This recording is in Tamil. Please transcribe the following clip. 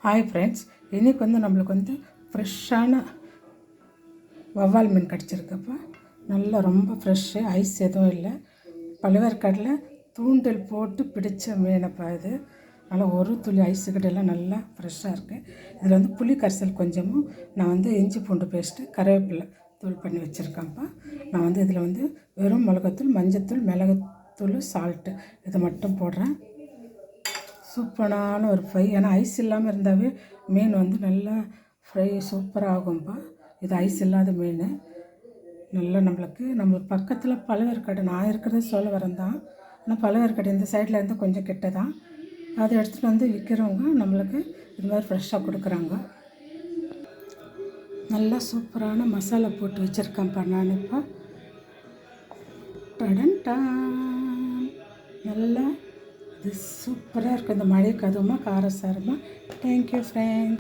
ஹாய் ஃப்ரெண்ட்ஸ், இன்றைக்கி நம்மளுக்கு ஃப்ரெஷ்ஷான வவ்வால் மீன் கிடச்சிருக்கப்பா. நல்லா ரொம்ப ஃப்ரெஷ்ஷு, ஐஸ் எதுவும் இல்லை. பழுவேற்காட்டில் தூண்டில் போட்டு பிடித்த மீனப்பா இது. நல்லா ஒரு துளி ஐஸு கிட்டெல்லாம் நல்லா ஃப்ரெஷ்ஷாக இருக்குது. இதில் புளி கரைசல் கொஞ்சமும் நான் இஞ்சி பூண்டு பேஸ்ட்டு கருவேப்பிலை தூள் பண்ணி வச்சுருக்கேன்ப்பா. நான் இதில் வெறும் மிளகாத்தூள், மஞ்சத்தூள், மிளகுத்தூள், சால்ட்டு இதை மட்டும் போடுறேன். சூப்பரான ஒரு ஃப்ரை. ஏன்னா ஐஸ் இல்லாமல் இருந்தாவே மீன் நல்லா ஃப்ரை சூப்பராக ஆகும்ப்பா. இது ஐஸ் இல்லாத மீன். நல்லா நம்மளுக்கு பக்கத்தில் பழுவேற்காடு, நான் இருக்கிறது சோழவரம் தான். ஆனால் பழுவேற்காடு இந்த சைடில் இருந்து கொஞ்சம் கிட்ட தான். அதை எடுத்துகிட்டு விற்கிறவங்க நம்மளுக்கு இது மாதிரி ஃப்ரெஷ்ஷாக கொடுக்குறாங்க. நல்லா சூப்பரான மசாலா போட்டு வச்சுருக்கேன்ப்பா நான். இப்போ டடன்டா நல்லா இது சூப்பராக இருக்குது. இந்த மழைக்கு அதுவுமா காரசாரமாக. Thank you friends.